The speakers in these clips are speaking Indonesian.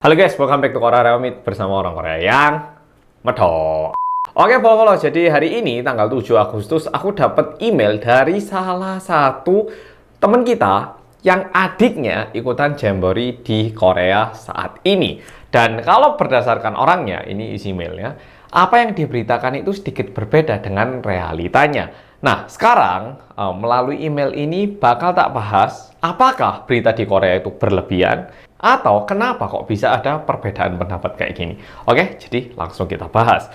Halo guys, welcome back to Korea Remit bersama orang Korea yang medok. Oke, follow. Jadi hari ini tanggal 7 Agustus aku dapat email dari salah satu teman kita yang adiknya ikutan Jamboree di Korea saat ini. Dan kalau berdasarkan orangnya, ini isi emailnya, apa yang diberitakan itu sedikit berbeda dengan realitanya. Nah, sekarang melalui email ini bakal tak bahas apakah berita di Korea itu berlebihan atau kenapa kok bisa ada perbedaan pendapat kayak gini. Oke, jadi langsung kita bahas.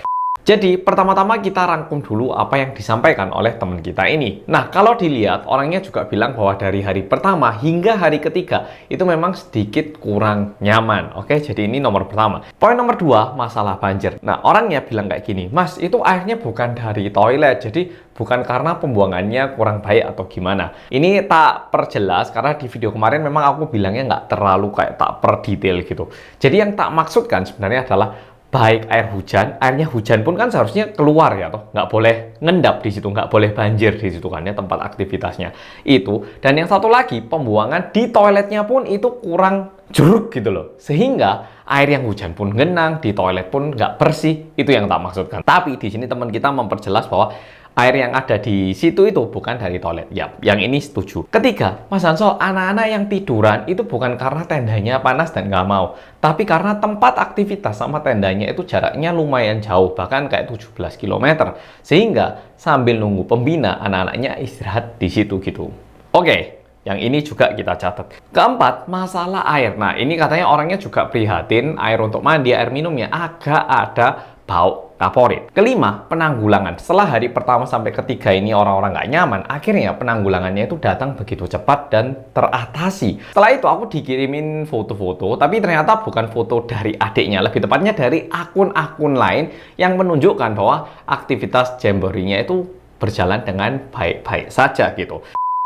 Jadi, pertama-tama kita rangkum dulu apa yang disampaikan oleh teman kita ini. Nah, kalau dilihat, orangnya juga bilang bahwa dari hari pertama hingga hari ketiga, itu memang sedikit kurang nyaman. Oke, jadi ini nomor pertama. Poin nomor dua, masalah banjir. Nah, orangnya bilang kayak gini, Mas, itu airnya bukan dari toilet, jadi bukan karena pembuangannya kurang baik atau gimana. Ini tak perjelas, karena di video kemarin memang aku bilangnya nggak terlalu kayak tak per detail gitu. Jadi yang tak maksudkan sebenarnya adalah baik air hujan, airnya hujan pun kan seharusnya keluar ya toh, nggak boleh ngendap di situ, nggak boleh banjir di situ kan ya tempat aktivitasnya itu. Dan yang satu lagi, pembuangan di toiletnya pun itu kurang jeruk gitu loh, sehingga air yang hujan pun genang, di toilet pun nggak bersih. Itu yang tak maksudkan. Tapi di sini teman kita memperjelas bahwa air yang ada di situ itu bukan dari toilet. Ya, yang ini setuju. Ketiga, Mas Hansol, anak-anak yang tiduran itu bukan karena tendanya panas dan nggak mau, tapi karena tempat aktivitas sama tendanya itu jaraknya lumayan jauh, bahkan kayak 17 km. Sehingga sambil nunggu pembina, anak-anaknya istirahat di situ gitu. Oke. Yang ini juga kita catat. Keempat, masalah air. Nah, ini katanya orangnya juga prihatin, air untuk mandi, air minumnya agak ada bau kaporit. Kelima, penanggulangan. Setelah hari pertama sampai ketiga ini orang-orang nggak nyaman, akhirnya penanggulangannya itu datang begitu cepat dan teratasi. Setelah itu aku dikirimin foto-foto, tapi ternyata bukan foto dari adiknya, lebih tepatnya dari akun-akun lain yang menunjukkan bahwa aktivitas Jamboree-nya itu berjalan dengan baik-baik saja gitu.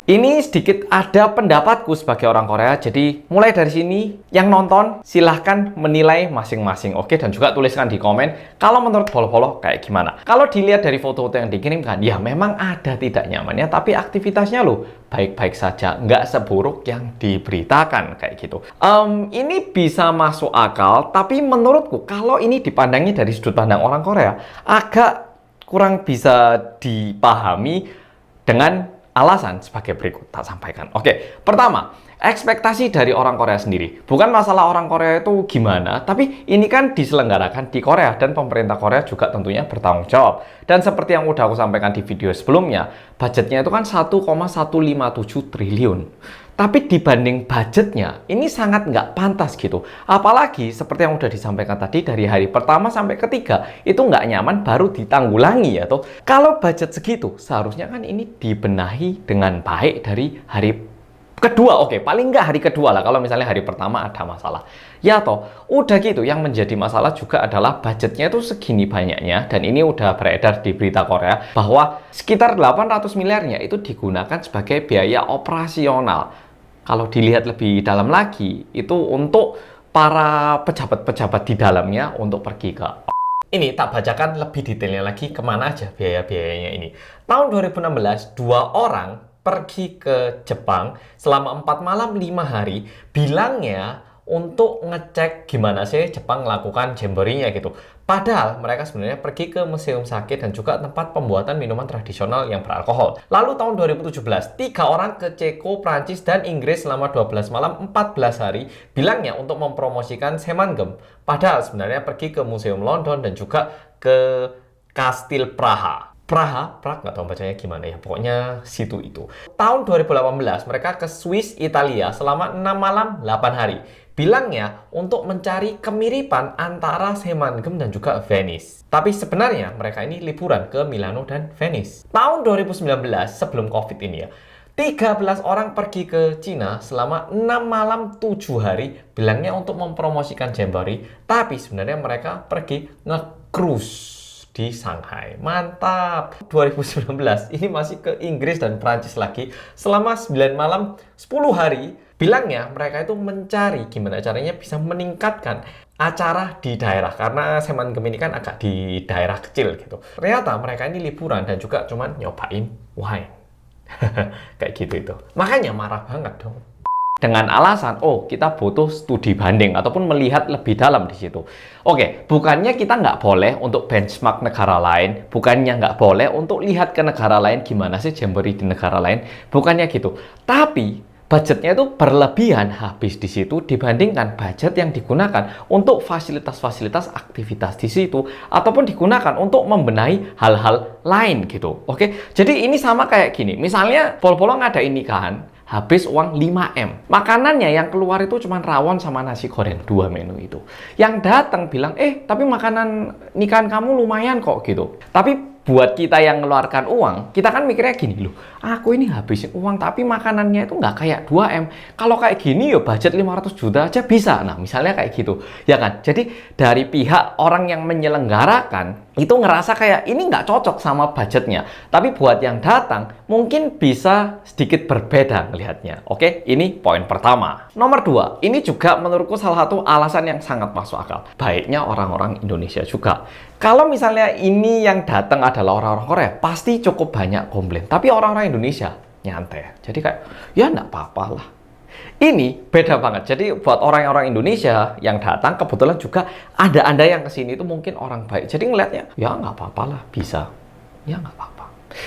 Ini sedikit ada pendapatku sebagai orang Korea, jadi mulai dari sini yang nonton silahkan menilai masing-masing, oke? Dan juga tuliskan di komen kalau menurut Polo kayak gimana. Kalau dilihat dari foto-foto yang dikirimkan, ya memang ada tidak nyamannya, tapi aktivitasnya loh baik-baik saja, nggak seburuk yang diberitakan kayak gitu. Ini bisa masuk akal, tapi menurutku kalau ini dipandangi dari sudut pandang orang Korea, agak kurang bisa dipahami dengan alasan sebagai berikut tak sampaikan. Oke, pertama, ekspektasi dari orang Korea sendiri. Bukan masalah orang Korea itu gimana, tapi ini kan diselenggarakan di Korea dan pemerintah Korea juga tentunya bertanggung jawab. Dan seperti yang udah aku sampaikan di video sebelumnya, budgetnya itu kan 1,157 triliun. Tapi dibanding budgetnya, ini sangat nggak pantas gitu. Apalagi seperti yang udah disampaikan tadi, dari hari pertama sampai ketiga, itu nggak nyaman baru ditanggulangi ya toh. Kalau budget segitu, seharusnya kan ini dibenahi dengan baik dari hari kedua. Oke, paling nggak hari kedua lah, kalau misalnya hari pertama ada masalah. Ya toh, udah gitu, yang menjadi masalah juga adalah budgetnya itu segini banyaknya, dan ini udah beredar di berita Korea, bahwa sekitar 800 miliarnya itu digunakan sebagai biaya operasional. Kalau dilihat lebih dalam lagi, itu untuk para pejabat-pejabat di dalamnya untuk pergi ke... Ini tak bacakan lebih detailnya lagi kemana aja biaya-biayanya ini. Tahun 2016, 2 orang pergi ke Jepang selama 4 malam 5 hari, bilangnya untuk ngecek gimana sih Jepang melakukan Jamboree-nya gitu. Padahal mereka sebenarnya pergi ke museum sake dan juga tempat pembuatan minuman tradisional yang beralkohol. Lalu tahun 2017, 3 orang ke Ceko, Prancis, dan Inggris selama 12 malam 14 hari, bilangnya untuk mempromosikan Semangem. Padahal sebenarnya pergi ke Museum London dan juga ke Kastil Praha. Praha nggak tahu bacanya gimana ya, pokoknya situ itu. Tahun 2018 mereka ke Swiss, Italia selama 6 malam 8 hari. Bilangnya untuk mencari kemiripan antara Semangem dan juga Venice. Tapi sebenarnya mereka ini liburan ke Milano dan Venice. Tahun 2019 sebelum Covid ini ya, 13 orang pergi ke Cina selama 6 malam 7 hari, bilangnya untuk mempromosikan Jamboree, tapi sebenarnya mereka pergi nge-cruise di Shanghai. Mantap. 2019 ini masih ke Inggris dan Prancis lagi selama 9 malam 10 hari. Bilangnya mereka itu mencari gimana caranya bisa meningkatkan acara di daerah, karena Semangem ini kan agak di daerah kecil gitu. Ternyata mereka ini liburan dan juga cuman nyobain wine. Kayak gitu itu. Makanya marah banget dong. dengan alasan, oh kita butuh studi banding ataupun melihat lebih dalam di situ. Oke, bukannya kita nggak boleh untuk benchmark negara lain, bukannya nggak boleh untuk lihat ke negara lain gimana sih Jamboree di negara lain, bukannya gitu. Tapi budgetnya itu berlebihan habis di situ dibandingkan budget yang digunakan untuk fasilitas-fasilitas aktivitas di situ ataupun digunakan untuk membenahi hal-hal lain gitu. Oke, jadi ini sama kayak gini. Misalnya Pol-Polo ngadain nikahan, habis uang 5M. Makanannya yang keluar itu cuma rawon sama nasi goreng, 2 menu itu. Yang datang bilang, tapi makanan nikahan kamu lumayan kok gitu. Tapi buat kita yang ngeluarkan uang, kita kan mikirnya gini loh, aku ini habisin uang tapi makanannya itu nggak kayak 2M. Kalau kayak gini ya budget 500 juta aja bisa. Nah, misalnya kayak gitu. Ya kan? Jadi dari pihak orang yang menyelenggarakan itu ngerasa kayak ini nggak cocok sama budgetnya. Tapi buat yang datang mungkin bisa sedikit berbeda melihatnya. Oke, ini poin pertama. Nomor 2, ini juga menurutku salah satu alasan yang sangat masuk akal. Baiknya orang-orang Indonesia juga. Kalau misalnya ini yang datang adalah orang-orang Korea, pasti cukup banyak komplain. Tapi orang-orang Indonesia nyantai. Jadi kayak, ya nggak apa-apa lah. Ini beda banget. Jadi buat orang-orang Indonesia yang datang, kebetulan juga ada Anda yang kesini itu mungkin orang baik. Jadi ngelihatnya, ya nggak apa-apa lah, bisa. Ya nggak apa-apa.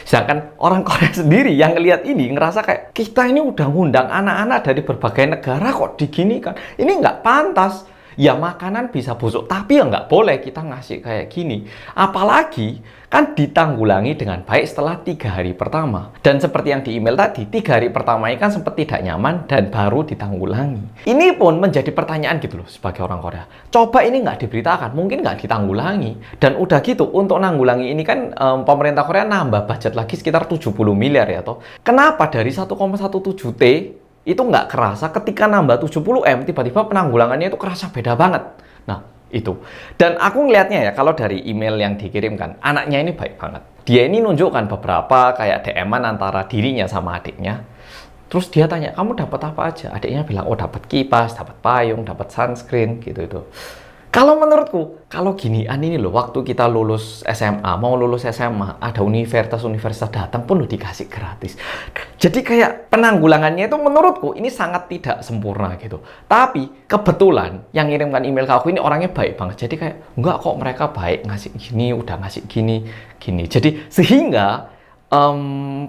Sedangkan orang Korea sendiri yang ngelihat ini ngerasa kayak, kita ini udah ngundang anak-anak dari berbagai negara kok diginikan. Ini nggak pantas. Ya makanan bisa busuk, tapi ya nggak boleh kita ngasih kayak gini. Apalagi kan ditanggulangi dengan baik setelah 3 hari pertama. Dan seperti yang di email tadi, 3 hari pertama ini kan sempat tidak nyaman dan baru ditanggulangi. Ini pun menjadi pertanyaan gitu loh sebagai orang Korea. Coba ini nggak diberitakan, mungkin nggak ditanggulangi. Dan udah gitu, untuk nanggulangi ini kan pemerintah Korea nambah budget lagi sekitar 70 miliar ya toh. Kenapa dari 1,17 T itu nggak kerasa ketika nambah 70M, tiba-tiba penanggulangannya itu kerasa beda banget. Nah, itu. Dan aku ngelihatnya ya, kalau dari email yang dikirimkan, anaknya ini baik banget. Dia ini nunjukkan beberapa kayak DM-an antara dirinya sama adiknya. Terus dia tanya, kamu dapat apa aja? Adiknya bilang, oh dapat kipas, dapat payung, dapat sunscreen, gitu-itu. Kalau menurutku, kalau ginian ini loh, waktu kita lulus SMA, mau lulus SMA, ada universitas-universitas datang pun udah dikasih gratis. Jadi kayak penanggulangannya itu menurutku ini sangat tidak sempurna gitu. Tapi kebetulan yang ngirimkan email ke aku ini orangnya baik banget. Jadi kayak, enggak kok mereka baik, ngasih gini, udah ngasih gini, gini. Jadi sehingga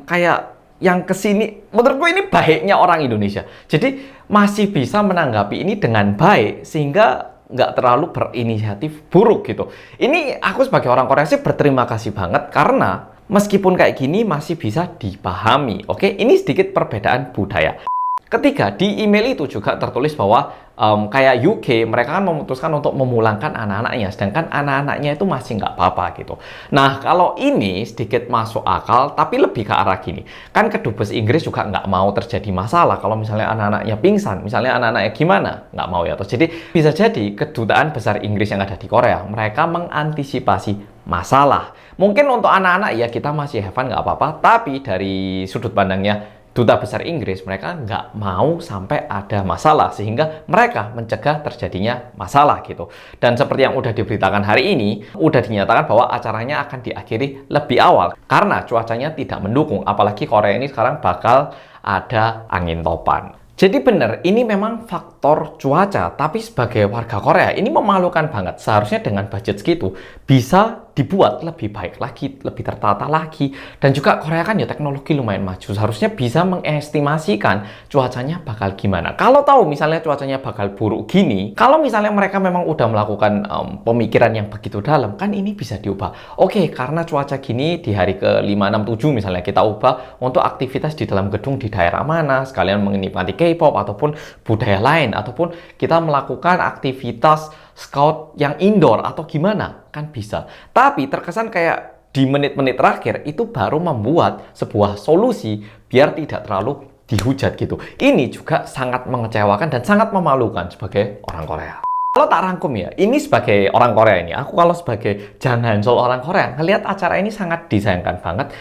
kayak yang kesini, menurutku ini baiknya orang Indonesia. Jadi masih bisa menanggapi ini dengan baik, sehingga nggak terlalu berinisiatif buruk gitu. Ini aku sebagai orang Korea sih berterima kasih banget karena meskipun kayak gini masih bisa dipahami. Oke, ini sedikit perbedaan budaya. Ketiga, di email itu juga tertulis bahwa kayak UK, mereka kan memutuskan untuk memulangkan anak-anaknya, sedangkan anak-anaknya itu masih nggak apa-apa gitu. Nah, kalau ini sedikit masuk akal, tapi lebih ke arah gini. Kan kedubes Inggris juga nggak mau terjadi masalah kalau misalnya anak-anaknya pingsan, misalnya anak-anaknya gimana, nggak mau ya. Terus jadi bisa jadi kedutaan besar Inggris yang ada di Korea, mereka mengantisipasi masalah. Mungkin untuk anak-anak ya kita masih have fun, nggak apa-apa, tapi dari sudut pandangnya Duta Besar Inggris, mereka nggak mau sampai ada masalah, sehingga mereka mencegah terjadinya masalah gitu. Dan seperti yang udah diberitakan hari ini, udah dinyatakan bahwa acaranya akan diakhiri lebih awal, karena cuacanya tidak mendukung, apalagi Korea ini sekarang bakal ada angin topan. Jadi benar, ini memang faktor cuaca, tapi sebagai warga Korea, ini memalukan banget. Seharusnya dengan budget segitu, bisa dibuat lebih baik lagi, lebih tertata lagi. Dan juga Korea kan ya teknologi lumayan maju, seharusnya bisa mengestimasikan cuacanya bakal gimana. Kalau tahu misalnya cuacanya bakal buruk gini, kalau misalnya mereka memang udah melakukan pemikiran yang begitu dalam, kan ini bisa diubah. Oke, karena cuaca gini di hari ke 5, 6, 7 misalnya kita ubah untuk aktivitas di dalam gedung di daerah mana, sekalian menikmati K-pop ataupun budaya lain, ataupun kita melakukan aktivitas scout yang indoor atau gimana, kan bisa. Tapi terkesan kayak di menit-menit terakhir itu baru membuat sebuah solusi biar tidak terlalu dihujat gitu. Ini juga sangat mengecewakan dan sangat memalukan sebagai orang Korea. Kalau tak rangkum ya, ini sebagai orang Korea ini, aku kalau sebagai Jang Han-sol orang Korea, ngelihat acara ini sangat disayangkan banget.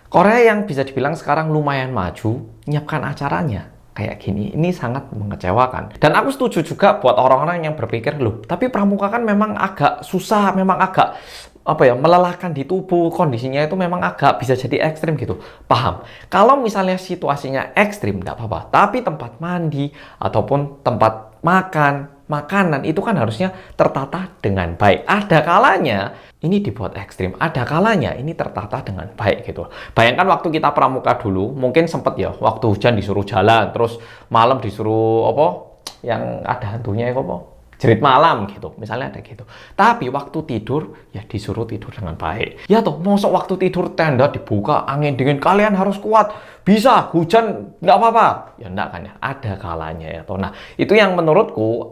Korea yang bisa dibilang sekarang lumayan maju, nyiapkan acaranya kayak gini, ini sangat mengecewakan. Dan aku setuju juga buat orang-orang yang berpikir, loh, tapi pramuka kan memang agak susah, memang agak melelahkan di tubuh, kondisinya itu memang agak bisa jadi ekstrim gitu. Paham? Kalau misalnya situasinya ekstrim, tidak apa-apa. Tapi tempat mandi ataupun tempat makan, makanan itu kan harusnya tertata dengan baik. Ada kalanya ini dibuat ekstrim, ada kalanya ini tertata dengan baik gitu. Bayangkan waktu kita pramuka dulu, mungkin sempet ya, waktu hujan disuruh jalan, terus malam disuruh yang ada hantunya ya jerit malam gitu, misalnya ada gitu. Tapi waktu tidur, ya disuruh tidur dengan baik. Ya toh, mosok waktu tidur tenda dibuka, angin dingin, kalian harus kuat. Bisa, hujan, nggak apa-apa. Ya enggak kan ya, ada kalanya ya toh. Nah, itu yang menurutku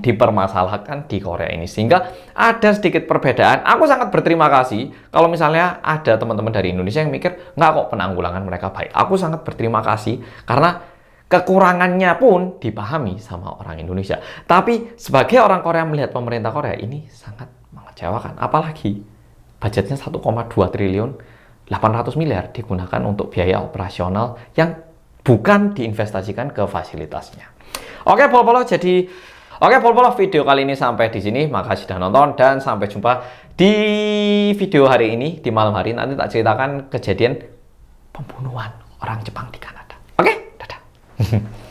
dipermasalahkan di Korea ini. Sehingga ada sedikit perbedaan. Aku sangat berterima kasih kalau misalnya ada teman-teman dari Indonesia yang mikir, nggak kok penanggulangan mereka baik. Aku sangat berterima kasih, karena kekurangannya pun dipahami sama orang Indonesia. Tapi sebagai orang Korea melihat pemerintah Korea ini sangat mengecewakan. Apalagi budgetnya 1,2 triliun 800 miliar digunakan untuk biaya operasional yang bukan diinvestasikan ke fasilitasnya. Oke, Pol-Polo, video kali ini sampai di sini. Makasih sudah nonton dan sampai jumpa di video hari ini di malam hari. Nanti tak ceritakan kejadian pembunuhan orang Jepang di Kanada. Oke, dadah.